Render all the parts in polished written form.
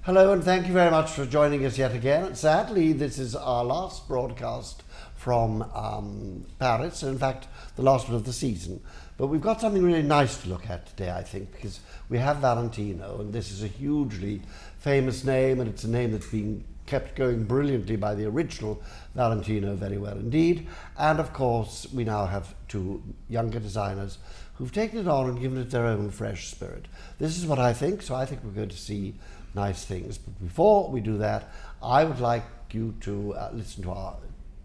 Hello, and thank you very much for joining us yet again. Sadly, this is our last broadcast from Paris, and in fact, the last one of the season. But we've got something really nice to look at today, I think, because we have Valentino, and this is a hugely famous name, and it's a name that's been kept going brilliantly by the original Valentino very well indeed. And of course, we now have two younger designers who've taken it on and given it their own fresh spirit. This is what I think, so I think we're going to see nice things. But before we do that, I would like you to listen to our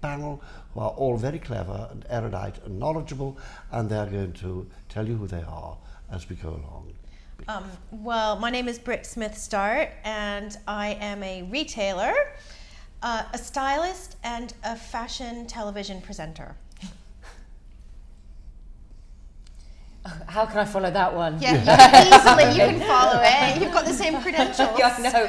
panel, who are all very clever and erudite and knowledgeable, and they're going to tell you who they are as we go along. Well, my name is Brix Smith-Start, and I am a retailer, a stylist, and a fashion television presenter. How can I follow that one? Yeah, easily you can follow it. You've got the same credentials. Yeah, no,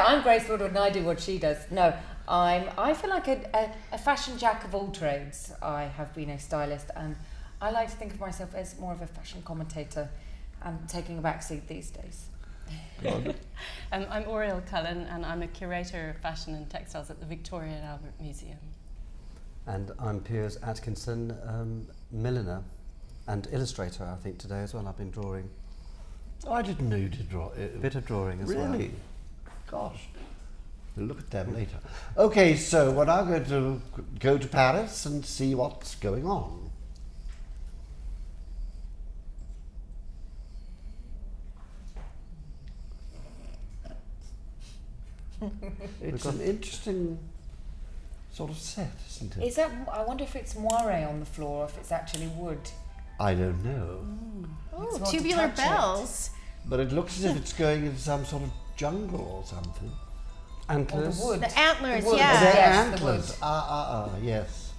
I'm Grace Woodward and I do what she does. No, I feel like a fashion jack of all trades. I have been a stylist, and I like to think of myself as more of a fashion commentator and taking a back seat these days. I'm Oriole Cullen, and I'm a curator of fashion and textiles at the Victoria and Albert Museum. And I'm Piers Atkinson, milliner and illustrator, I think, today as well. I've been drawing. Oh, I didn't know you did draw. A bit of drawing as well. Really? Gosh. We'll look at them later. Okay, so we're now going to go to Paris and see what's going on. It's an interesting sort of set, isn't it? Is that? I wonder if it's moire on the floor, or if it's actually wood. I don't know. Oh, tubular bells. But it looks as if it's going into some sort of jungle or something. Antlers. Or the wood. The antlers, The wood. yeah. They're Yes, the antlers. wood. Yes.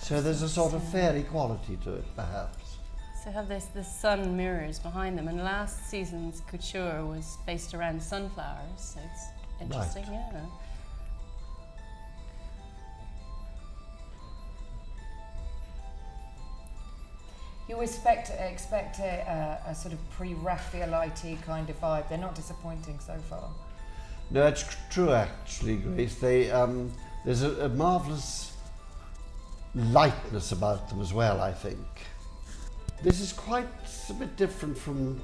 So there's a sort of fairy quality to it, perhaps. So have the sun mirrors behind them, and last season's couture was based around sunflowers, so it's interesting, Right. yeah. You expect a sort of pre-Raphaelite kind of vibe. They're not disappointing so far. No, that's true, actually, Grace. There's a marvellous lightness about them as well, I think. This is quite a bit different from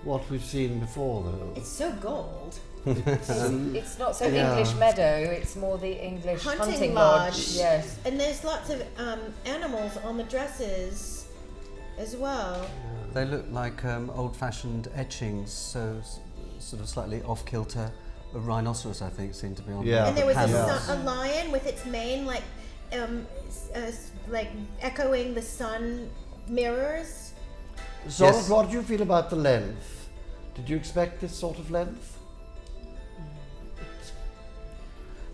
what we've seen before, though. It's so gold. It's not so Yeah. English meadow. It's more the English hunting lodge. Yes. And there's lots of animals on the dresses as well. They look like old-fashioned etchings, so sort of slightly off-kilter. A rhinoceros, I think, seemed to be on Yeah. And there was Panels. a lion with its mane like echoing the sun mirrors. So, Yes. what do you feel about the length? Did you expect this sort of length?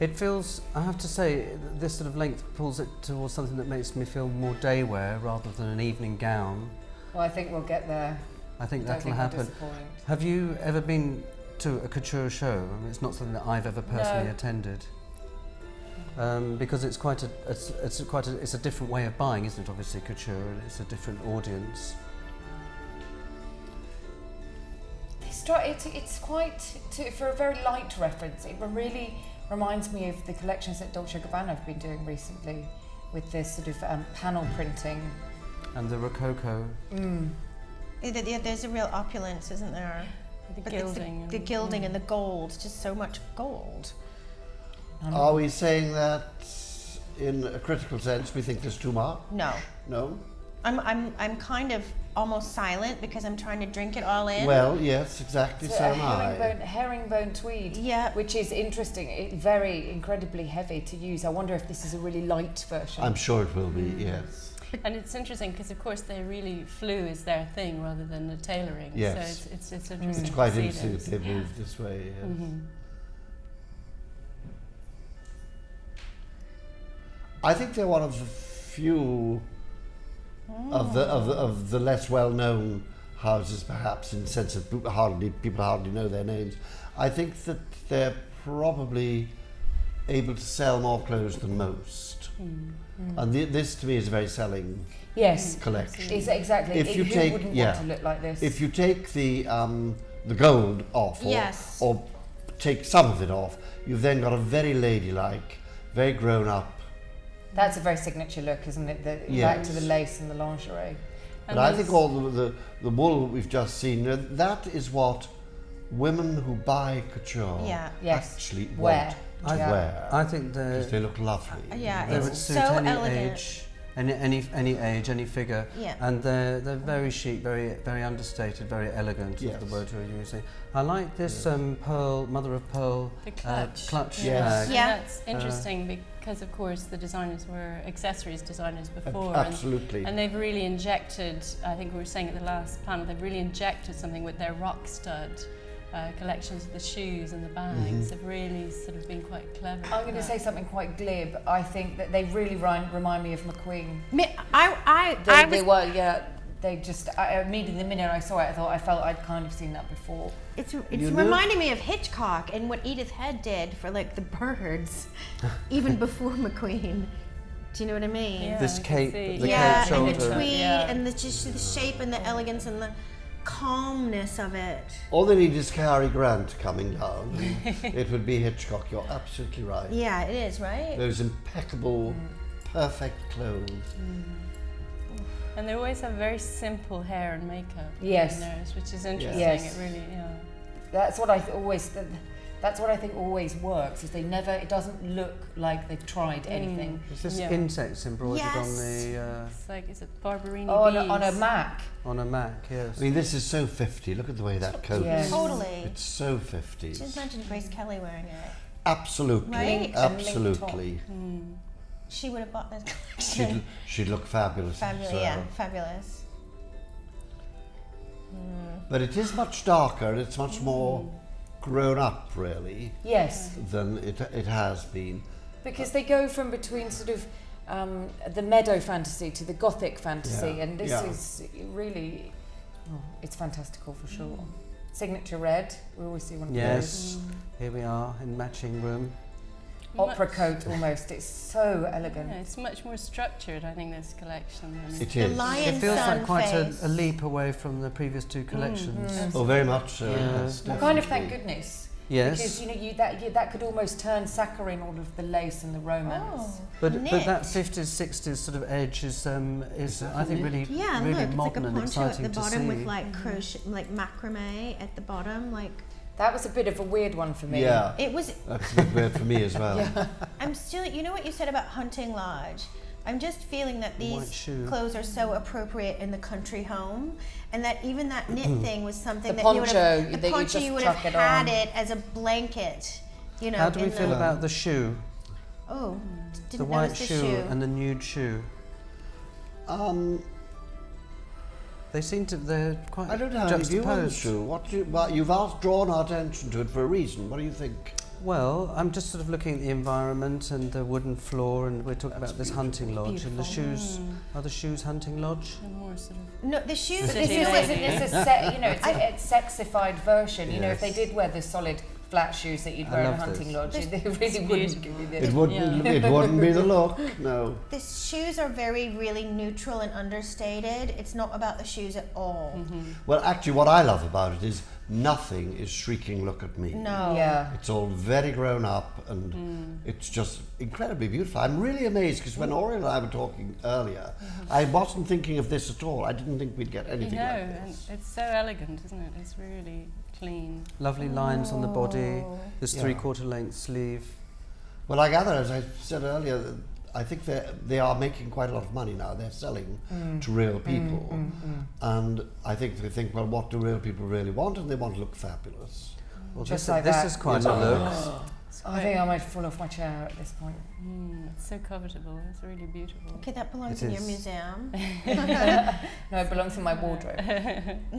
It feels, I have to say, this sort of length pulls it towards something that makes me feel more day wear rather than an evening gown. Well, I think we'll get there. I think Don't that'll think I'll happen. disappoint. Have you ever been to a couture show? I mean, it's not something that I've ever personally No. attended. Because it's quite it's a different way of buying, isn't it? Obviously, couture, and it's a different audience. It's quite, for a very light reference, it really reminds me of the collections that Dolce & Gabbana have been doing recently with this sort of panel printing. And the Rococo. There's a real opulence, isn't there? The But gilding. it's the gilding and the gold, just so much gold. Are we saying that in a critical sense we think there's too much? No. No? I'm kind of almost silent because I'm trying to drink it all in. Well, yes, exactly, so a am I. herringbone tweed, Yeah. which is interesting. It's very incredibly heavy to use. I wonder if this is a really light version. I'm sure it will be, yes. And it's interesting because, of course, they really flew is their thing rather than the tailoring. Yes. So it's interesting. It's quite to see interesting that those. they've moved this way, yes. I think they're one of the few of the less well-known houses, perhaps, in the sense that people hardly know their names. I think that they're probably able to sell more clothes than most. And this to me is a very selling Yes, collection. exactly. If you Who take- wouldn't yeah. want to look like this? If you take the the gold off, or, Yes. or take some of it off, you've then got a very ladylike, very grown up. That's a very signature look, isn't it? Back to the lace and the lingerie. But I think all the wool we've just seen, that is what women who buy couture Yes. actually Wear. want to wear. I think because they look lovely. Yeah, they would it's suit so any elegant. age, any age, any figure. Yeah. And they're very chic, very understated, very elegant. Yes. Is the word you're using. I like this pearl, mother of pearl, The clutch. Yes. bag. Yeah. And that's interesting because, of course, the designers were accessories designers before. Absolutely. And they've really injected, I think we were saying at the last panel, they've really injected something with their rock stud collections of the shoes and the bags. Have really sort of been quite clever. I'm going to say something quite glib. I think that they really remind me of McQueen. They just, immediately the minute I saw it, I felt I'd kind of seen that before. It's reminding me of Hitchcock and what Edith Head did for like the birds, even before McQueen. Do you know what I mean? Yeah, This I can cape, see. the Yeah, cape and shoulder. the tweed Yeah. and the shape and the elegance and the calmness of it. All they need is Cary Grant coming down. It would be Hitchcock. You're absolutely right. Yeah, it is, right? Those impeccable, perfect clothes. And they always have very simple hair and makeup. Yes. Nurse, which is interesting. Yes. It really, That's what I that's what I think always works. Is it doesn't look like they've tried anything. Is this Yeah. insects embroidered Yes. on the It's like, is it Barberini beads? On a Mac. on a Mac? Yes. I mean, this is so 50. Look at the way that coat Yes. is. Totally. It's so 50s. Just imagine Grace Kelly wearing it. Absolutely. Right? Linked and linked Absolutely. She would have bought this collection. She'd look fabulous. Fabulous, so. yeah, fabulous. But it is much darker and it's much more grown up, really, Yes, than it has been. because they go from between sort of the meadow fantasy to the gothic fantasy, Yeah, and this yeah. is really, it's fantastical for sure. Signature red, we always see one of Yes. Here we are in matching room. those. Opera coat almost, it's so elegant. Yeah, it's much more structured, I think, this collection. Than It The is. lion It feels sun like quite face. a leap away from the previous two collections. Oh, very much so. Yeah. Yes, Well, kind of thank definitely. goodness. Yes. Because that could almost turn saccharine, all of the lace and the romance. But knit. that 50s, 60s sort of edge is I think really Yeah, really look, it's like a modern and poncho at exciting the to bottom see. with like crochet, like macrame at the bottom. Like That was a bit of a weird one for me. Yeah, it was. that's a bit weird for me as well. I'm still. You know what you said about Hunting Lodge. I'm just feeling that white these shoe. clothes are so appropriate in the country home, and that even that knit thing was something The that you would have. poncho The that you poncho just you would have tuck it had on. it as a blanket. You know. How do we in feel the, about the shoe? Oh, didn't The white notice the shoe and the nude shoe. They seem to, they're quite I don't know how you view on the juxtaposed. shoe. You've drawn our attention to it for a reason. What do you think? Well, I'm just sort of looking at the environment and the wooden floor, and we're talking about this hunting lodge. And the shoes, are the shoes hunting lodge? and more sort of No, the shoes. But this City isn't lady. it's a sexified version. You know, if they Yes. did wear the solid flat shoes that you'd I wear in a love hunting this. lodge, This- they really wouldn't give you this. It wouldn't be the look. No. The shoes are very, really neutral and understated. It's not about the shoes at all. Well, actually, what I love about it is nothing is shrieking, "Look at me." No. Yeah. It's all very grown up and it's just incredibly beautiful. I'm really amazed because when Oriole and I were talking earlier, I wasn't thinking of this at all. I didn't think we'd get anything no, like and this. it's so elegant, isn't it? It's really clean. Lovely lines on the body, this Yeah. 3/4 length sleeve. Well, I gather, as I said earlier, that I think they are making quite a lot of money now. They're selling to real people. And I think they think, well, what do real people really want? And they want to look fabulous. Well, Just this, like this that. is quite a look. I think I might fall off my chair at this point. It's so covetable. It's really beautiful. Okay, that belongs It in your is. museum. No, it belongs in my wardrobe.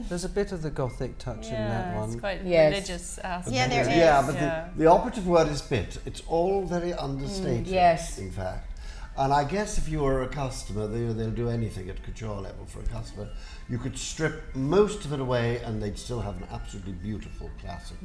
There's a bit of the gothic touch in that Yeah, it's one. quite Yes. religious aspect. Yeah, there is. Yeah, but Yeah. the operative word is bit. It's all very understated, yes. in fact. And I guess if you were a customer, they'll do anything at couture level for a customer. You could strip most of it away and they'd still have an absolutely beautiful classic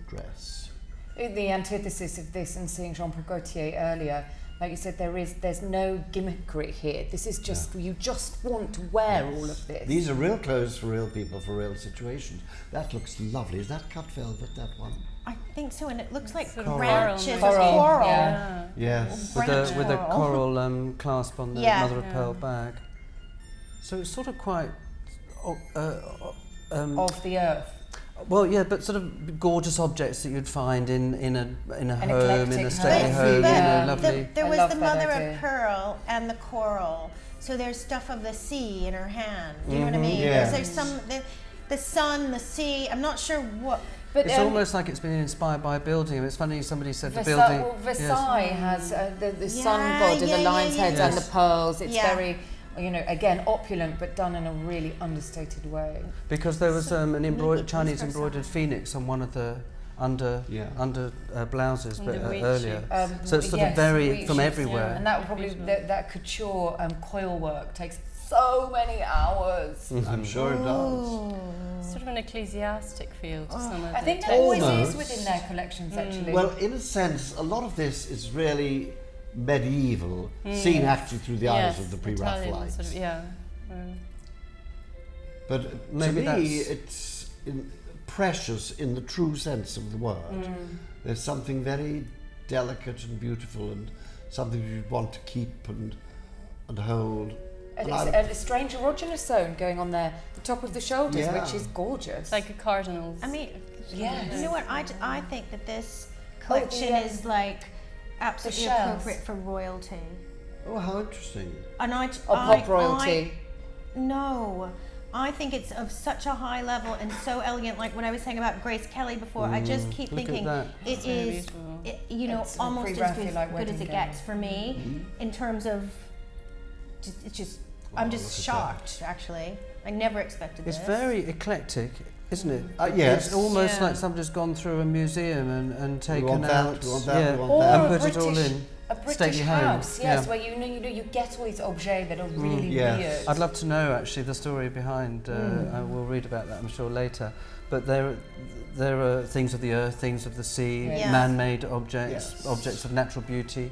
dress. The antithesis of this and seeing Jean-Paul Gaultier earlier like you said, there's no gimmickry here. This is just, you just want to wear all of this. These are real clothes for real people, for real situations. That looks lovely. Is that cut velvet, that one? I think so, and it looks like Sort of branches of coral. coral. Yeah. Yes. With a coral clasp on the Yeah. mother of pearl bag. So it's sort of quite Of the earth. well, yeah, but sort of gorgeous objects that you'd find in a An home, in a eclectic stately home. home, Yeah. lovely. There I was love the that mother idea. of pearl and the coral. So there's stuff of the sea in her hand. Do you know what I mean? Yeah. There's some the sun, the sea. I'm not sure what. But It's almost like it's been inspired by a building. It's funny somebody said the Versailles, building. well, Versailles has the sun Yeah, god and yeah, the lion's yeah, heads yeah. and the pearls. It's Yeah. very, again, opulent, but done in a really understated way. Because there was an maybe Chinese Versailles. embroidered phoenix on one of the under blouses And the wheat earlier. shoots. So it's sort of Yes, very wheat from shoots, everywhere. And that would probably, that couture coil work takes so many hours. I'm sure it does. Sort of an ecclesiastic feel to some of I the think that textiles. always Almost. is within their collections, actually. Well, in a sense, a lot of this is really medieval, seen actually through the eyes of the Italian pre-Raphaelites. sort of, yeah. But Maybe to me, that's- it's precious in the true sense of the word. There's something very delicate and beautiful, and something you want to keep and hold. And And it's a strange erogenous zone going on there, the top of the shoulders, Yeah. which is gorgeous. It's like a cardinal's. I mean, Yes. you know what? I think that this collection yeah. is like absolutely shells. appropriate for royalty. Oh, how interesting. And Or pop royalty. No, I think it's of such a high level and so elegant. Like when I was saying about Grace Kelly before, I just keep look at thinking that. it It's very is, beautiful. It's a almost as pre-Raphaelite good as wedding it gown. gets for me in terms of. It's just. I'm just look at shocked. Actually, I never expected It's this. very eclectic, isn't it? Yes. It's almost Yeah. like somebody's gone through a museum and taken want that, out, we want that, we want Or that. and a put it all British- in. A British stately home, house, yes, yeah. where you get all these objets that are really yes. weird. I'd love to know actually the story behind. I will read about that, I'm sure, later. But there are things of the earth, things of the sea, Yeah. man-made objects, Yes. objects of natural beauty.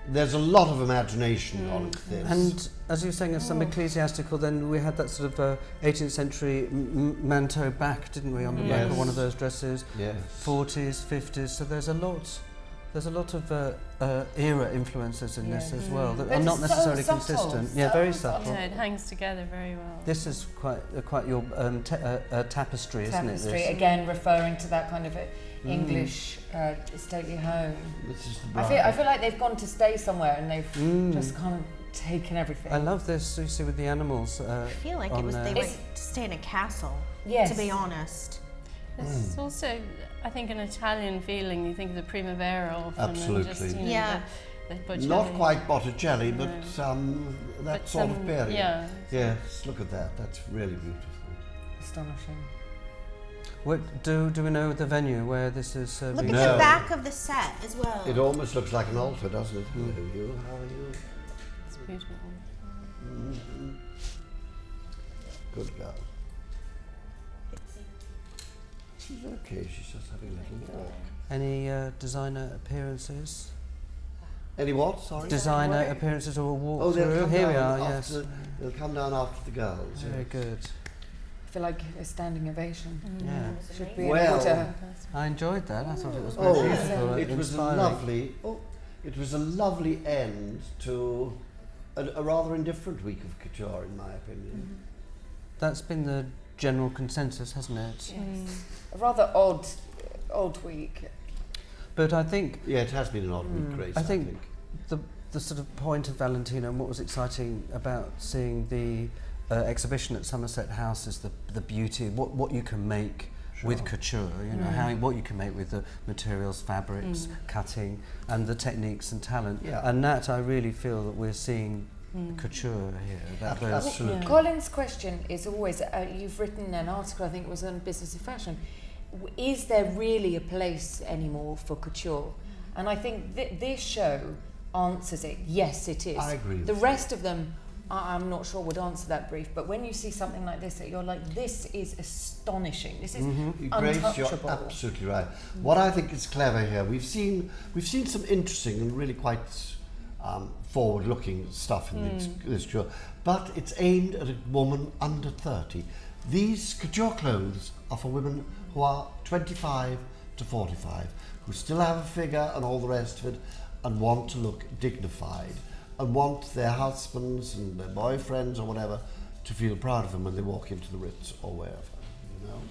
There's a lot of imagination on this. And as you were saying, there's some ecclesiastical. Then we had that sort of 18th century manteau back, didn't we, on the back of one of those dresses? yes. 40s, 50s. So there's a lot of era influences in this as well that But are not it's so necessarily subtle, consistent. so Yeah, very subtle. subtle. Yeah, it hangs together very well. This is quite your tapestry, isn't it? Tapestry, This? again referring to that kind of English stately home. This is the I bride. feel like they've gone to stay somewhere and they've just kind of taken everything. I love this. You see with the animals. I feel like it on was there. they went to stay in a castle. Yes. To be honest. It's also, I think, an Italian feeling. You think of the Primavera often. Absolutely. And just, Yeah. The Botticelli. Not quite Botticelli, but that But sort of some- period. yeah. Yes, look at that. That's really beautiful. Astonishing. What, do we know the venue where this is Look being at No. the back of the set as well. It almost looks like an altar, doesn't it? Hello, you. How are you? It's beautiful. Good girl. She's okay. She's just having a little walk. Any designer appearances? Any what? Sorry. Designer appearances or a walk Oh, they'll through? come Here we down are. after Yes. They'll come down after the girls. Very good. I feel like a standing ovation. Yeah. Should be Well, in order. I enjoyed that. I thought it was very Oh, beautiful. it was a inspiring. lovely. Oh, it was a lovely end to a rather indifferent week of couture, in my opinion. That's been the general consensus, hasn't it? A rather odd week. But I think Yeah, it has been an odd week, Grace. I think the sort of point of Valentino and what was exciting about seeing the exhibition at Somerset House is the beauty, what you can make with couture, you know, what you can make with the materials, fabrics, cutting, and the techniques and talent. Yeah. And that I really feel that we're seeing couture here. That there's- Absolutely. Colin's question is always, you've written an article, I think it was on Business of Fashion, is there really a place anymore for couture? And I think this show answers it. Yes, it is. I agree with The you. rest of them I'm not sure would answer that brief, but when you see something like this, that you're like, this is astonishing. This is Grace, you're untouchable. absolutely right. What I think is clever here, we've seen some interesting and really quite forward-looking stuff in this couture, but it's aimed at a woman under 30. These couture clothes are for women who are 25 to 45, who still have a figure and all the rest of it, and want to look dignified, and want their husbands and their boyfriends or whatever to feel proud of them when they walk into the Ritz or wherever, you know.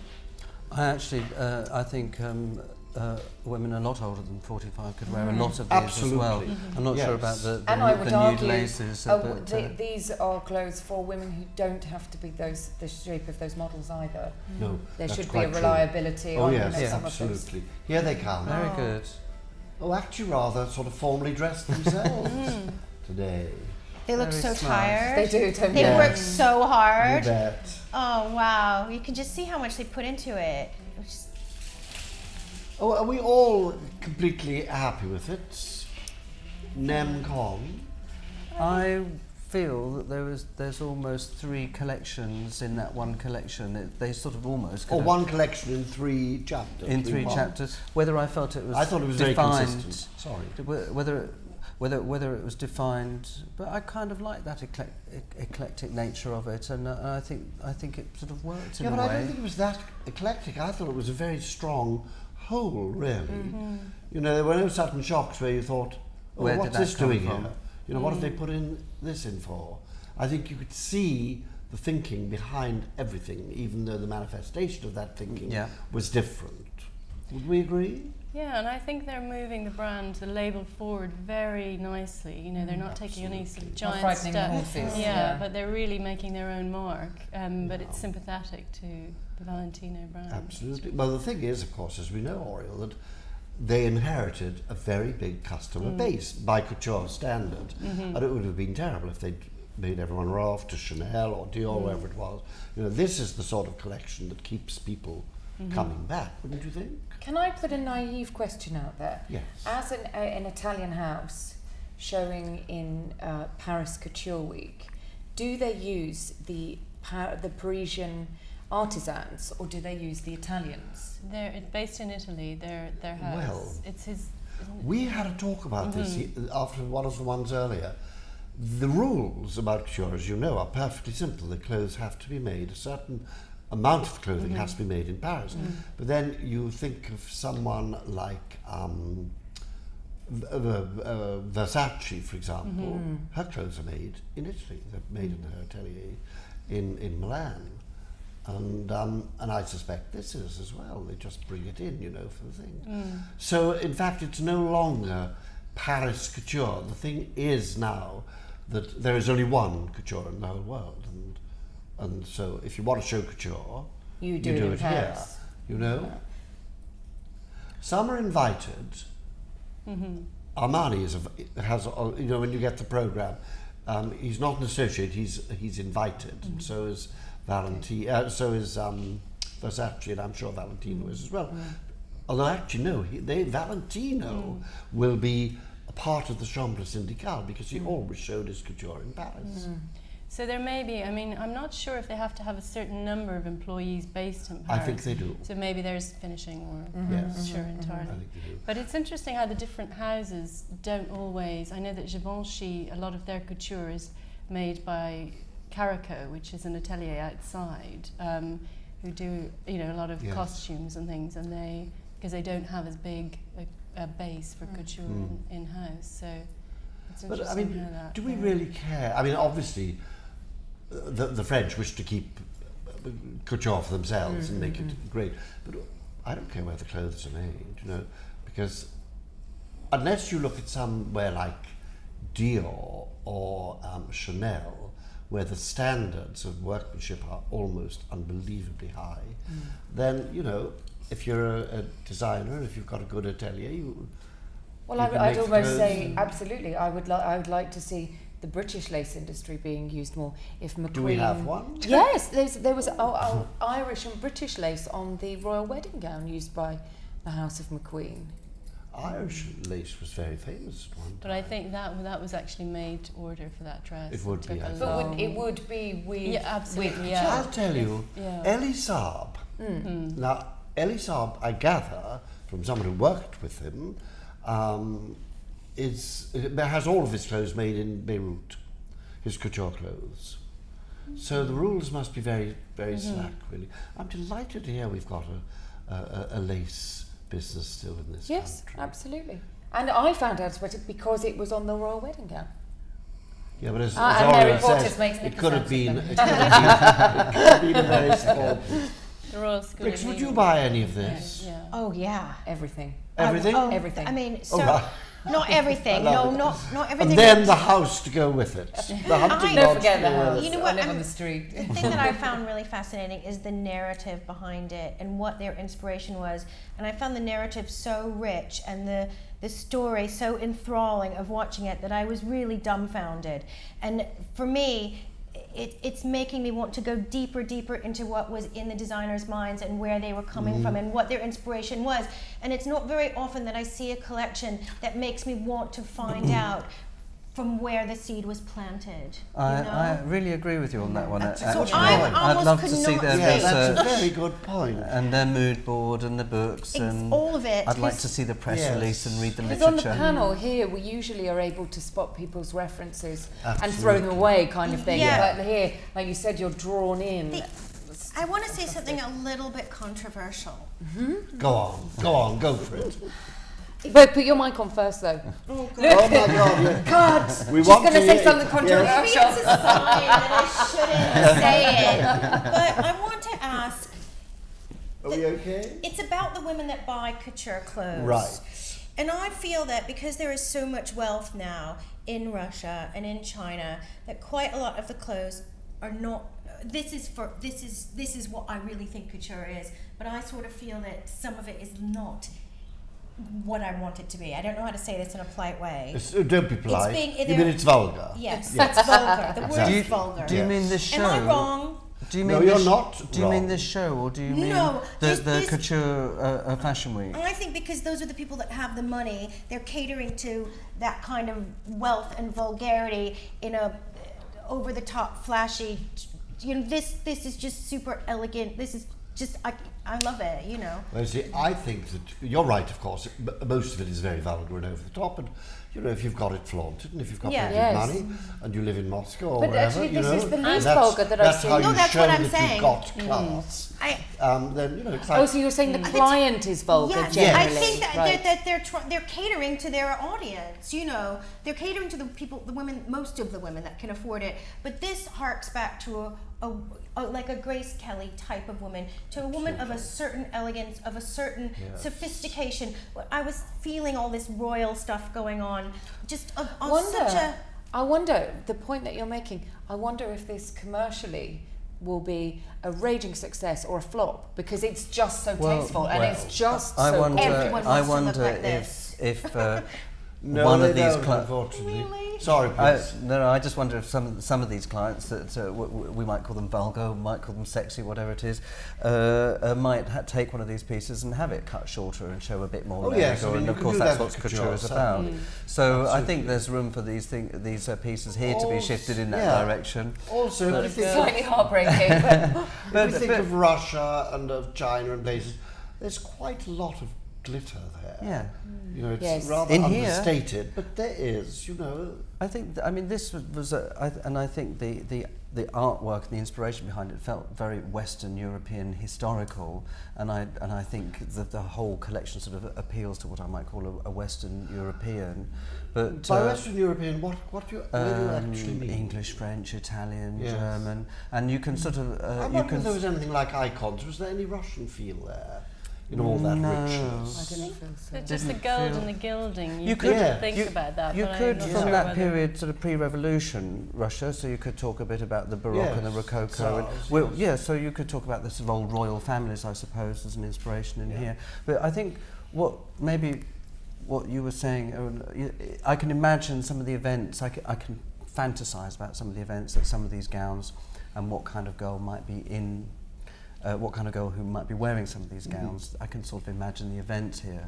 I think women a lot older than 45 could wear a lot of these Absolutely. as well. I'm not sure about the And I would nude argue laces. these are clothes for women who don't have to be the shape of those models either. No, There that's should be quite a true. reliability Oh on yes, some of those. absolutely. Here they come. Very good. Oh, actually rather sort of formally dressed themselves today. They look Very so smart. tired. They do, don't They they? work so You hard. bet. Oh wow! You can just see how much they put into it. It's Oh, are we all completely happy with it? Nem con? I feel that there's almost 3 collections in that one collection. They sort of almost Or could one collection in 3 chapters? have, in 3 parts? chapters. Whether I felt it was I thought it was defined, very consistent. Sorry. whether it was defined, but I kind of like that eclectic nature of it, and I think it sort of worked in Yeah, a but way. I don't think it was that eclectic. I thought it was a very strong whole, really. You know, there were no sudden shocks where you thought, oh, Where did what's that this come doing from? here? You know, what have they put this in for? I think you could see the thinking behind everything, even though the manifestation of that thinking Yeah. was different. Would we agree? Yeah, and I think they're moving the brand, the label forward very nicely. You know, they're not taking any sort of Not giant frightening step. horses, Yeah, yeah. but they're really making their own mark. But it's sympathetic to the Valentino brand. Absolutely. Well, the thing is, of course, as we know, Oriole, that they inherited a very big customer base by couture standard. And it would have been terrible if they'd made everyone run off to Chanel or Dior, wherever it was. You know, this is the sort of collection that keeps people coming back, wouldn't you think? Can I put a naive question out there? Yes. As an Italian house showing in Paris Couture Week, do they use the Parisian artisans or do they use the Italians? They're based in Italy. Their house. Well, it's his. We had a talk about this after one of the ones earlier. The rules about couture, as you know, are perfectly simple. The clothes have to be made, a certain amount of clothing has to be made in Paris. But then you think of someone like Versace, for example. Her clothes are made in Italy. They're made in her atelier in Milan. And I suspect this is as well. They just bring it in, you know, for the thing. So, in fact, it's no longer Paris couture. The thing is now that there is only one couture in the whole world. And so, if you want to show couture, You do it in here, Paris. you know. Some are invited. Armani has, you know, when you get the program, he's not an associate, he's invited, and so is Valentino, so is Versace, and I'm sure Valentino is as well. Although actually no, Valentino will be a part of the Chambre Syndicale because he always showed his couture in Paris. So there may be. I mean, I'm not sure if they have to have a certain number of employees based in I Paris. think they do. So maybe there's finishing, or Yes. not sure entirely. I think they do. But it's interesting how the different houses don't always. I know that Givenchy, a lot of their couture is made by Caraco, which is an atelier outside, who do, you know, a lot of Yes. costumes and things, and because they don't have as big a base for couture in house. So it's But interesting I mean, how that. do we really care? I mean, obviously, the French wish to keep couture for themselves and make it great, but I don't care where the clothes are made, you know, because unless you look at somewhere like Dior or Chanel, where the standards of workmanship are almost unbelievably high, then, you know, if you're a designer, if you've got a good atelier, Well, you can I'd make the almost clothes say and- absolutely. I would like to see the British lace industry being used more. If McQueen, Do we have one? Yes, there was Irish and British lace on the royal wedding gown used by the House of McQueen. Irish lace was very famous at one time. But I think that was actually made to order for that dress. It would took be, I a think. But long- it would be with... Yeah, absolutely. with Yeah. I'll tell you, Yeah. Elie Saab. Now, Elie Saab, I gather from someone who worked with him, has all of his clothes made in Beirut, his couture clothes. So the rules must be very, very slack, really. I'm delighted to hear we've got a lace business still in this Yes, country. absolutely. And I found out about it because it was on the royal wedding gown. Yeah, but as and Oriole Mary Poppins says, makes it an could have example. been, it could have been a very small piece. The Royal School Brix, of would you England. buy any of this? Yeah. Oh yeah. Everything. Everything? Everything. I mean, so right. not everything. I No, love it. not everything. And then the house to go with it. The hunting Don't lodge forget to the go with house. it. You know I what, live on I'm- the street. The thing that I found really fascinating is the narrative behind it and what their inspiration was. And I found the narrative so rich and the story so enthralling of watching it that I was really dumbfounded. And for me, it's making me want to go deeper into what was in the designers' minds and where they were coming from and what their inspiration was. And it's not very often that I see a collection that makes me want to find out from where the seed was planted. I really agree with you on that one. That's a actually. good point. I'd almost love could to see not their Yeah, that's a research very good point. and their mood board and the books and all of it. I'd like Because- to see the press Yes. release and read the Because on the literature. panel here, we usually are able to spot people's references and throw Absolutely. them away, kind of thing. Yeah. But here, like you said, you're drawn in. I want to say something a little bit controversial. Go on, go for it. But put your mic on first, though. Oh my God! Yeah. God, We she's want going to say hear- something yes. controversial. Maybe it's a sign that I shouldn't say it. But I want to ask, Are we okay? it's about the women that buy couture clothes. Right. And I feel that because there is so much wealth now in Russia and in China, that quite a lot of the clothes are not. This is what I really think couture is. But I sort of feel that some of it is not what I want it to be. I don't know how to say this in a polite way. Don't be polite. being You either- mean it's vulgar? Yes, it's vulgar. The word Exactly. is vulgar. Do you mean this show? Am I wrong? Do you No, mean you're this, not Do you mean wrong. this show, or do you mean No, the this- couture fashion week? I think because those are the people that have the money, they're catering to that kind of wealth and vulgarity in a over-the-top, flashy. You know, this is just super elegant. This is just I love it. You know. Well, see, I think that you're right. Of course, most of it is very vulgar and over the top, and you know, if you've got it flaunted and if you've got Yeah. plenty Yes. of money and you live in Moscow or But wherever, actually, you this know, is the least that's- vulgar that I've that's seen. how No, you that's show what I'm that saying. you've got class. Then you know, it's like Oh, so you're saying the client is vulgar Yes, generally? I think that right. they're catering to their audience. You know, they're catering to the people, the women, most of the women that can afford it. But this harks back to like a Grace Kelly type of woman, to a woman of a certain elegance, of a certain sophistication. I was feeling all this royal stuff going on, just on such a. I wonder, the point that you're making, I wonder if this commercially will be a raging success or a flop, because it's just so tasteful and it's just I so wonder. Everyone I wants to look wonder like this. if no, one they of these don't, clients. unfortunately. Really? Sorry, please. No, I just wonder if some of these clients that we might call them vulgar, might call them sexy, whatever it is, might take one of these pieces and have it cut shorter and show a bit more leg. yes, I mean, and you of can course do that's that what with couture couture, is so- about. So I Absolutely. think there's room for these pieces here to be shifted in that Yeah. direction. Also, if you think, slightly heartbreaking. But if you think of Russia and of China and places, there's quite a lot of glitter there. Yeah. You know, it's Yes. rather In here- understated, but there is, you know. I think, I mean, this was and I think the artwork and the inspiration behind it felt very Western European historical, and I think that the whole collection sort of appeals to what I might call a Western European. But By Western European, what do you actually mean? English, French, Italian, Yes. German, and you can sort of I you wonder can if there was anything like icons. Was there any Russian feel there? You know, all that No. richness. I didn't feel so. But just the Didn't gold feel- and the gilding. You, You could could- think you- about that. You but could, I'm not from sure that whether- period, sort of pre-revolution Russia, so you could talk a bit about the Baroque and the Yes, Rococo. And, Tsars, well, yes. yeah, so you could talk about the sort of old royal families, I suppose, as an inspiration in here. But I think what you were saying, I can imagine some of the events, I can fantasize about some of the events that some of these gowns and what kind of girl might be in, what kind of girl who might be wearing some of these gowns. I can sort of imagine the events here.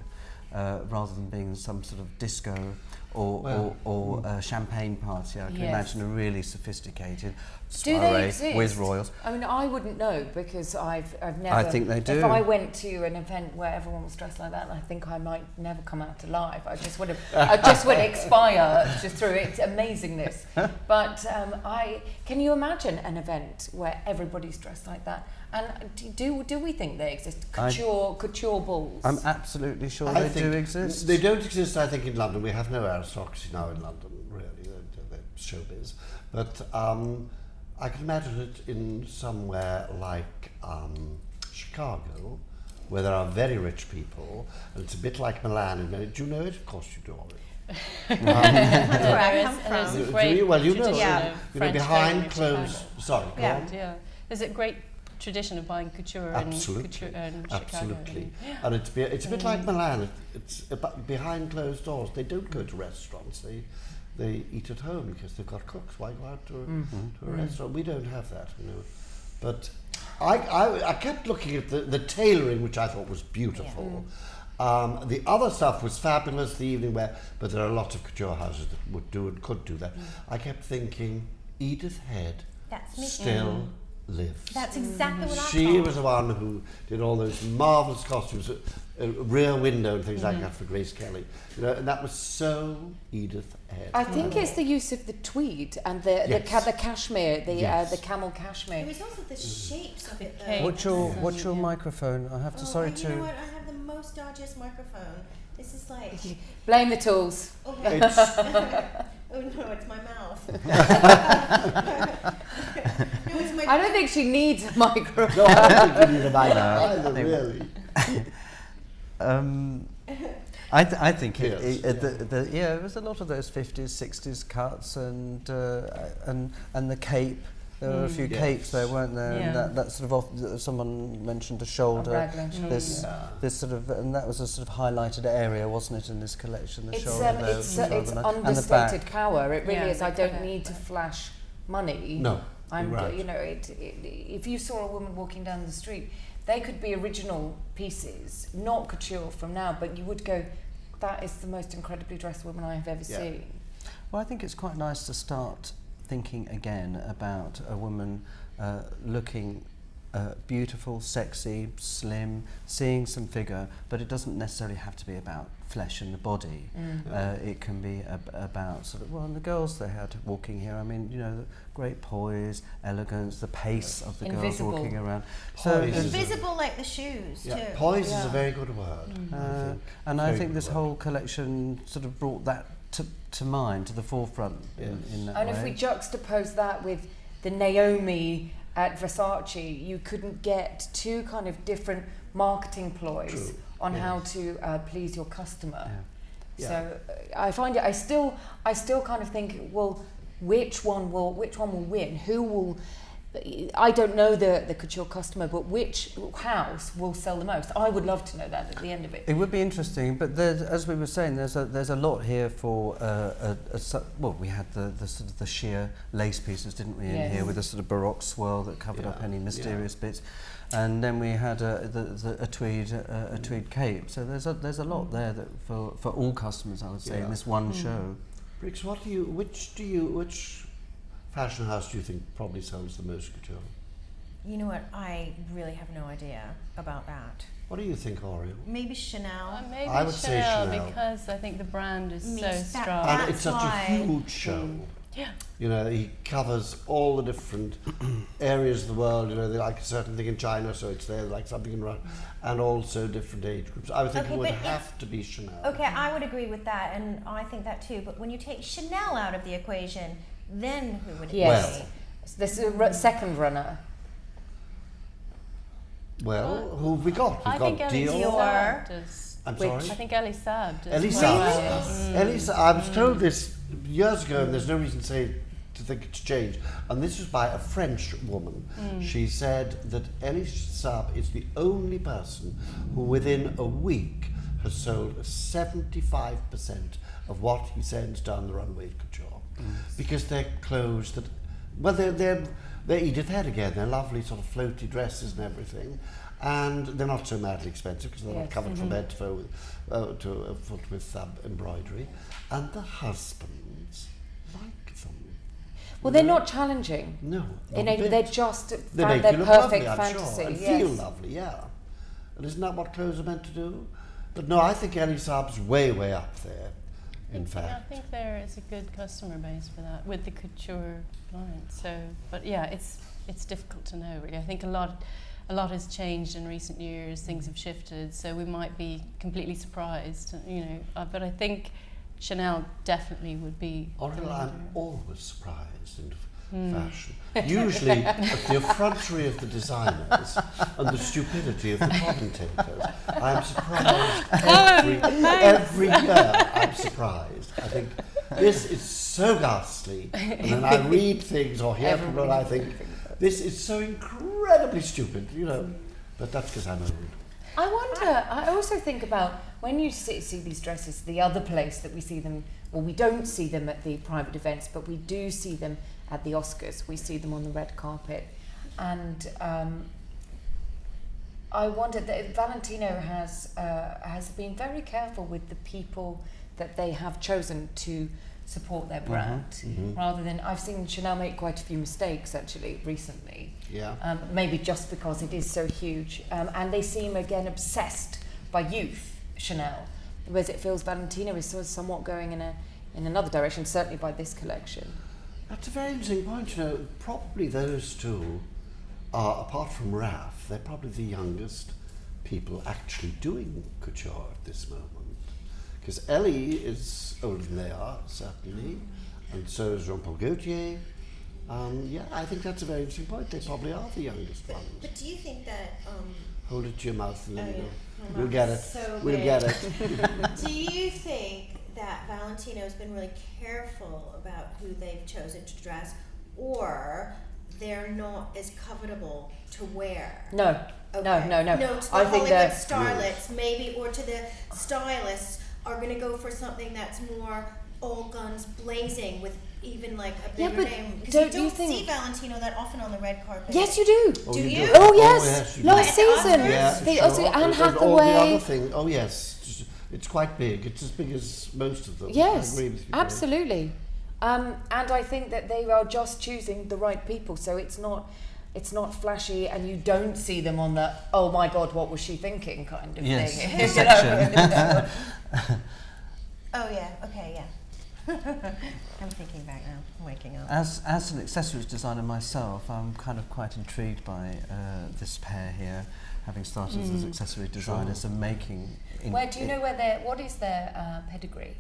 rather than being some sort of disco or champagne party. I can imagine a really sophisticated soiree with royals. I mean, I wouldn't know because I've never. I think they do. If I went to an event where everyone was dressed like that, I think I might never come out alive. I just would expire just through its amazingness. But can you imagine an event where everybody's dressed like that? And do we think they exist? Couture balls. I'm absolutely sure I they think do exist. They don't exist, I think, in London. We have no aristocracy now in London, really. They're showbiz. But I can imagine it in somewhere like Chicago, where there are very rich people, and it's a bit like Milan. Do you know it? Of course you do. That's where I come from. There's a great Well, you know, tradition Yeah. of you know, French behind wearing in closed. Chicago. Sorry, go Yeah. on. Yeah, there's a great tradition of buying couture Absolutely. in Chicago. Absolutely. And it's a bit like Milan. It's about behind closed doors. They don't go to restaurants. They eat at home because they've got cooks. Why go out to a restaurant? We don't have that, you know. But I kept looking at the tailoring, which I thought was beautiful. The other stuff was fabulous, the evening wear, but there are a lot of couture houses that would do and could do that. I kept thinking, Edith Head That's me. still lives. That's exactly what I She thought. was the one who did all those marvellous costumes, a Rear Window and things like that for Grace Kelly. You know, and that was so Edith Head. I think it's the use of the tweed and the cashmere, the camel cashmere. It was also the shapes of it, though. What's your microphone? I have to. You know what? I have the most dodgiest microphone. This is like. Blame the tools. Oh, It's, oh no, it's my mouth. No, it's my. I don't think she needs a microphone. no, I don't think you need a microphone either, really. I think Yes, there was a lot of those 50s, 60s cuts and the cape. There were a few capes there, weren't there? Yeah. And that sort of someone mentioned a shoulder. raglan shoulder. This sort of, and that was a sort of highlighted area, wasn't it, in this collection? The It's shoulder there it's was rather nice. And the understated back. power. It really Yeah, is. I they don't cover it, need to but- flash money. No, I'm, you're right. you know, if you saw a woman walking down the street, they could be original pieces, not couture from now, but you would go, that is the most incredibly dressed woman I have ever Yeah. seen. Well, I think it's quite nice to start thinking again about a woman looking beautiful, sexy, slim, seeing some figure, but it doesn't necessarily have to be about flesh and the body. It can be about sort of, well, and the girls they had walking here, I mean, you know, the great poise, elegance, the pace of the Invisible. girls walking around. Poise is Visible like the shoes Yeah, too. poise is a very good word. And I Very think good this word. whole collection sort of brought that to mind, to the forefront in that And way. if we juxtapose that with the Naomi at Versace, you couldn't get two kind of different marketing ploys True. on Yes. how to please your customer. Yeah. So I find it. I still kind of think, well, which one will win? Who will? I don't know the couture customer, but which house will sell the most? I would love to know that at the end of it. It would be interesting, but as we were saying, there's a lot here for well, we had the sort of the sheer lace pieces, didn't we, in Yes. here with a sort of baroque swirl that covered up any mysterious bits, and then we had a tweed cape. So there's a lot there that for all customers, I would say, in this one show. Brix, which fashion house do you think probably sells the most couture? You know what? I really have no idea about that. What do you think, Oriole? Maybe Chanel. Maybe I would say Chanel, Chanel. because I think the brand is Meets so that strong. And That's it's such why- a huge show. Yeah. You know, he covers all the different areas of the world. You know, they like a certain thing in China, so it's there, like something in Russia, and also different age groups. I would think Okay, it would but if- have to be Chanel. Okay, I would agree with that, and I think that too. But when you take Chanel out of the equation, then who would it Yes. be? This is a second runner. Well, who have we got? We've I got think Ellie Dior. Saab does. I'm Which- sorry? I think Ellie Saab does. Ellie quite Saab. well. Ellie Saab. I was told this years ago, and there's no reason to think it's changed. And this was by a French woman. She said that Ellie Saab is the only person who, within a week, has sold 75% of what he sends down the runway couture, because they're clothes that, well, they're They're Edith Head again. They're lovely sort of floaty dresses and everything. And they're not so madly expensive because they're not covered from head to foot with embroidery. And the husbands like them. Well, they're not challenging. No, You not a know, bit. they're just They found make their you look perfect lovely, I'm fantasy. sure, and yes. feel lovely, yeah. And isn't that what clothes are meant to do? But no, I think Ellie Saab's way up there, in I fact. think there is a good customer base for that with the couture clients. So, but yeah, it's difficult to know really. I think a lot has changed in recent years. Things have shifted, so we might be completely surprised. You know, but I think Chanel definitely would be. Oriole, I'm always surprised in fashion. Usually at the effrontery of the designers and the stupidity of the commentators. I'm surprised every year. I'm surprised. I think this is so ghastly, and then I read things or hear from it, and I think this is so incredibly stupid. You know, but that's because I'm old. I wonder, I also think about when you see these dresses, the other place that we see them, well, we don't see them at the private events, but we do see them at the Oscars. We see them on the red carpet. And I wonder that Valentino has been very careful with the people that they have chosen to support their brand, rather than, I've seen Chanel make quite a few mistakes actually recently. Yeah. Maybe just because it is so huge. And they seem again obsessed by youth, Chanel, whereas it feels Valentino is sort of somewhat going in another direction, certainly by this collection. That's a very interesting point. You know, probably those two are, apart from Raf, they're probably the youngest people actually doing couture at this moment. Because Ellie is older than they are, certainly, and so is Jean-Paul Gaultier. Yeah, I think that's a very interesting point. They probably are the youngest ones. But do you think that Hold it to your mouth and then Oh, you yeah. go. My We'll mouth get is it. so We'll big. get it. do you think that Valentino's been really careful about who they've chosen to dress, or they're not as covetable to wear? No, Okay. no. No, to the I think Hollywood that starlets, maybe, or to the stylists are going to go for something that's more all guns blazing with even like a Yeah, bigger but name. Because don't you you don't think- see Valentino that often on the red carpet. yes, you do. Oh, Do you you? do? Oh yes, you last do. season. Yeah, The sure. Aussie- Anne And all the Hathaway. other thing. Oh yes, it's quite big. It's as big as most of them. Yes, I agree with you. Grace. absolutely. And I think that they are just choosing the right people. So it's not flashy, and you don't see them on the oh my god, what was she thinking kind of Yes, thing. You section. know? Oh yeah. Okay. Yeah. I'm thinking back now. I'm waking up. As an accessories designer myself, I'm kind of quite intrigued by this pair here, having started as accessory designers and making. Where do you know what is their pedigree?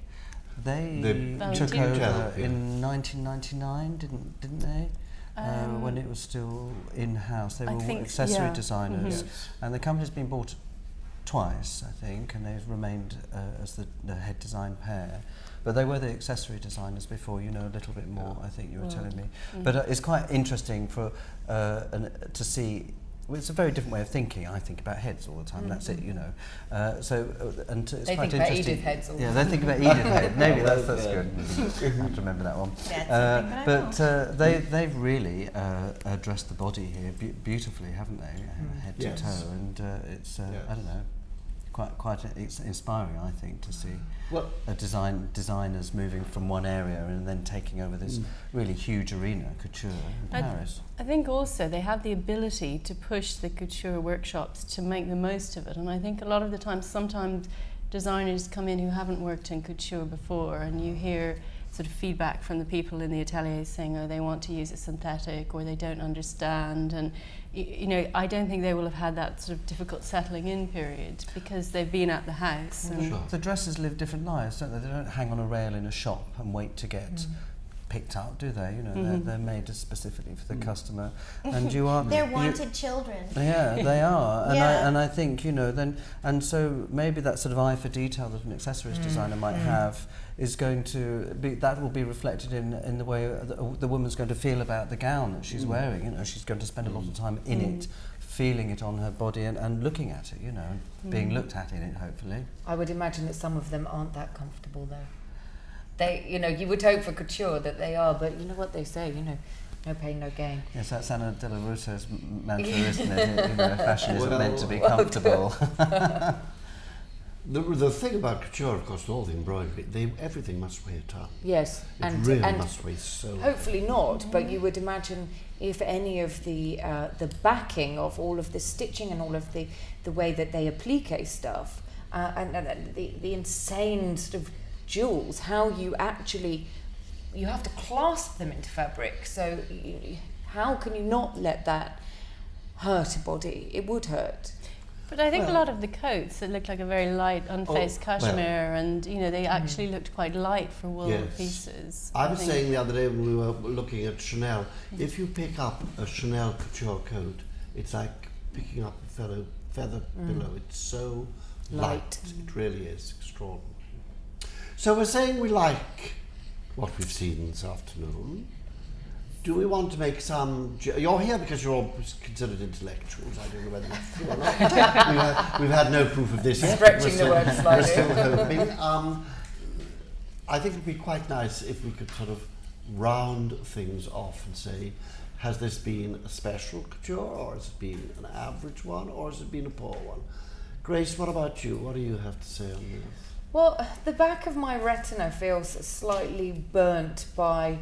They The took Valentino. over Yeah. in 1999, didn't they? When it was still in-house, they I were think, accessory yeah. designers, Yes. and the company's been bought twice, I think, and they've remained as the head design pair. But they were the accessory designers before, you know, a little bit more, I think you were telling me. But it's quite interesting for to see. Well, it's a very different way of thinking. I think about heads all the time. That's it, you know. It's They quite think about interesting. Edith heads all the Yeah, they think about Edith head. Maybe that's Yeah. good. I have to remember that one. That's something that I But they've really addressed the body here beautifully, haven't they? Head to Yes. toe, and it's I don't know, quite it's inspiring, I think, to see Well, designers moving from one area and then taking over this really huge arena, couture in Paris. I think also they have the ability to push the couture workshops to make the most of it. And I think a lot of the time, sometimes designers come in who haven't worked in couture before, and you hear sort of feedback from the people in the ateliers saying, oh, they want to use a synthetic, or they don't understand. And you know, I don't think they will have had that sort of difficult settling in period because they've been at the house. And Sure. The dresses live different lives, don't they? They don't hang on a rail in a shop and wait to get picked up, do they? You know, they're made specifically for the customer, and you are. They're you- wanted children. Yeah, they are, and Yeah. I think, you know, and so maybe that sort of eye for detail that an accessories designer might have is going to be, that will be reflected in the way the woman's going to feel about the gown that she's wearing. You know, she's going to spend a lot of time in it, feeling it on her body and looking at it. You know, and being looked at in it, hopefully. I would imagine that some of them aren't that comfortable though. They, you know, you would hope for couture that they are, but you know what they say, you know, No pain, no gain. Yes, that's Anna De La Russo's mantra, isn't it? You know, fashion isn't meant to be comfortable. The thing about couture, of course, all the embroidery, everything must weigh a ton. Yes, It really must weigh so. Hopefully not, but you would imagine if any of the backing of all of the stitching and all of the way that they applique stuff and the insane sort of jewels, how you actually you have to clasp them into fabric. So how can you not let that hurt a body? It would hurt. But I think a lot of the coats that looked like a very light, unfaced cashmere, and they actually looked quite light for wool pieces. I was saying the other day when we were looking at Chanel, if you pick up a Chanel couture coat, it's like picking up a feather pillow. It's so light. It really is extraordinary. So we're saying we like what we've seen this afternoon. Do we want to make some... You're here because you're all considered intellectuals. I don't know whether that's true or not. We've had no proof of this yet. Stretching the word slightly. We're still hoping. I think it'd be quite nice if we could sort of round things off and say, has this been a special couture, or has it been an average one, or has it been a poor one? Grace, what about you? What do you have to say on this? Well, the back of my retina feels slightly burnt by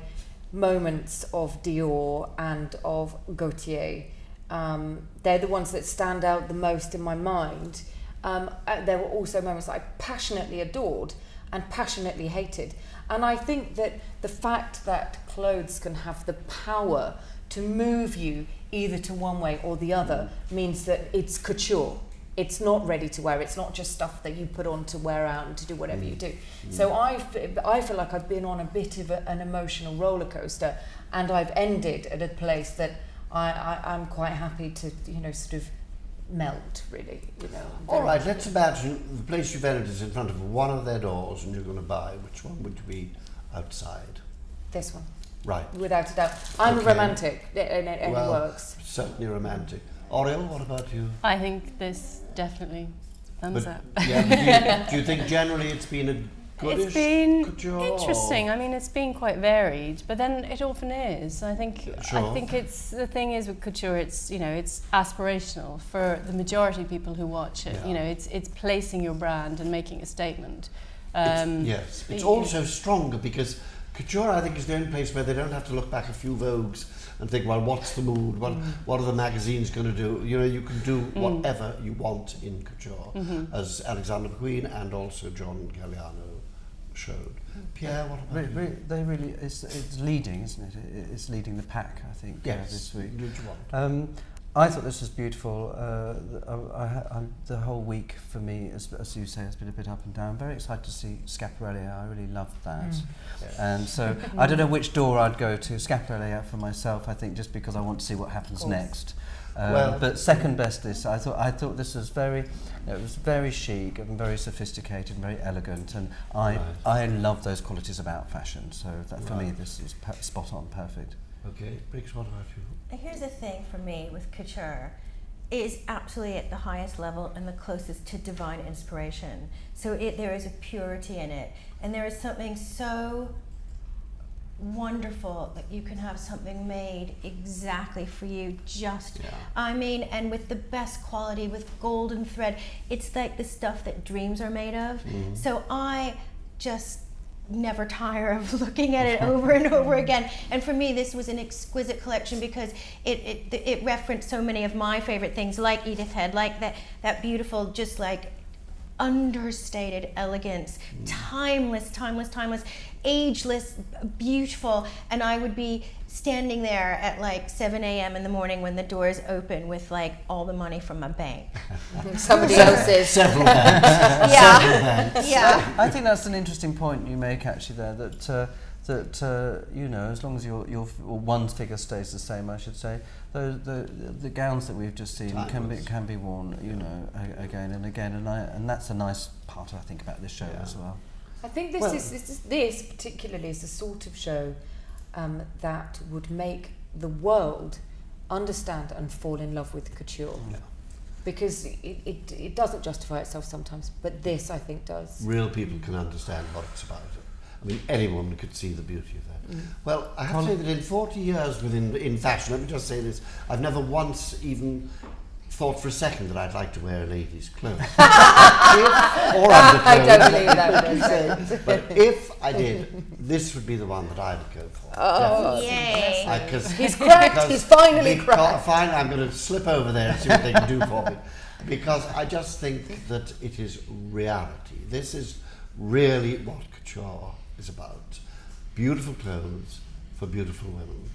moments of Dior and of Gautier. They're the ones that stand out the most in my mind. There were also moments that I passionately adored and passionately hated. And I think that the fact that clothes can have the power to move you either to one way or the other means that it's couture. It's not ready to wear. It's not just stuff that you put on to wear out and to do whatever you do. So I feel like I've been on a bit of an emotional roller coaster, and I've ended at a place that I'm quite happy to, sort of melt, really. All right, let's imagine the place you've entered is in front of one of their doors and you're going to buy. Which one would you be outside? This one. Right. Without a doubt. I'm a romantic, and it works. Certainly romantic. Oriole, what about you? I think this definitely thumbs up. Yeah, do you think generally it's been a goodish It's been couture, interesting. or? I mean, it's been quite varied, but then it often is. I think it's the thing is with couture. It's it's aspirational for the majority of people who watch it. Yeah. It's placing your brand and making a statement. It's also stronger because couture, I think, is the only place where they don't have to look back a few Vogues and think, well, what's the mood? What are the magazines going to do? You can do whatever you want in couture, as Alexander McQueen and also John Galliano showed. Pierre, what about you? They really, it's leading, isn't it? It's leading the pack, I think, this week. Which one? I thought this was beautiful. The whole week for me, as you say, has been a bit up and down. Very excited to see Schiaparelli. I really loved that. And so I don't know which door I'd go to. Schiaparelli for myself, I think, just because I want to see what happens next. But second best, I thought this was it was very chic and very sophisticated and very elegant, and I love those qualities about fashion. So that for me, this is spot on, perfect. Okay, Brix, what about you? Here's the thing for me with couture. It is absolutely at the highest level and the closest to divine inspiration. So there is a purity in it, and there is something so wonderful that you can have something made exactly for you, and with the best quality, with golden thread. It's like the stuff that dreams are made of. So I just never tire of looking at it over and over again. And for me, this was an exquisite collection because it referenced so many of my favorite things, like Edith Head, like that beautiful, just like understated elegance, timeless, ageless, beautiful. And I would be standing there at like 7 a.m. in the morning when the doors open with like all the money from my bank. Somebody else's. Several banks. Yeah. I think that's an interesting point you make actually there, that as long as your one figure stays the same, I should say, the gowns that we've just seen can be worn, again and again, and that's a nice part I think about this show as well. I think this particularly is the sort of show that would make the world understand and fall in love with couture. Yeah. Because it doesn't justify itself sometimes, but this I think does. Real people can understand what it's about. I mean, any woman could see the beauty of that. Well, I have to say that in 40 years in fashion, let me just say this, I've never once even thought for a second that I'd like to wear a lady's clothes. Or underclothes. I don't believe that. But if I did, this would be the one that I would go for. Oh, Yay. he's cracked. He's finally cracked. Fine, I'm going to slip over there and see what they can do for me. Because I just think that it is reality. This is really what couture is about. Beautiful clothes for beautiful women.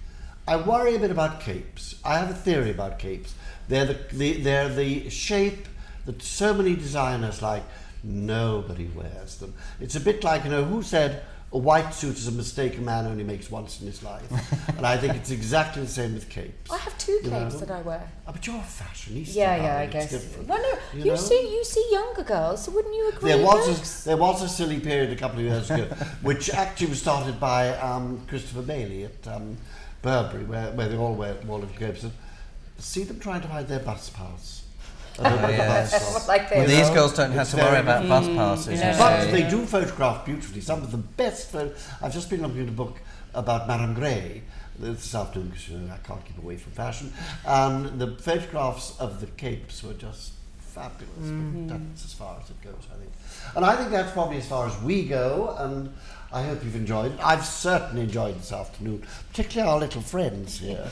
I worry a bit about capes. I have a theory about capes. They're the shape that so many designers like. Nobody wears them. It's a bit like, who said a white suit is a mistake a man only makes once in his life? And I think it's exactly the same with capes. I have two capes that I wear. Oh, but you're a fashionista. Yeah, I darling, guess. It's different. Well, no, you see younger girls, so wouldn't you agree? There was a silly period a couple of years ago, which actually was started by Christopher Bailey at Burberry, where they all wear little capes. And see them trying to hide their bus pass. Like these girls don't have to worry about bus passes. But they do photograph beautifully. Some of the best I've just been looking at a book about Madame Grey this afternoon because I can't keep away from fashion. And the photographs of the capes were just fabulous. But that's as far as it goes, I think. And I think that's probably as far as we go. And I hope you've enjoyed it. I've certainly enjoyed this afternoon, particularly our little friends here,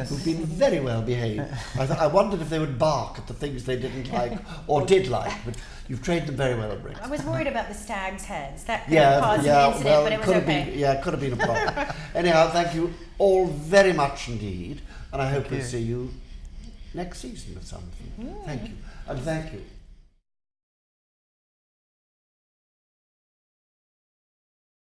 who've been very well behaved. I wondered if they would bark at the things they didn't like or did like, but you've trained them very well at Brix. I was worried about the stag's heads. That could have caused an incident, but it was could okay. Could have been a problem. Anyhow, thank you all very much indeed, and I hope we'll see you next season with something. Thank you. And thank you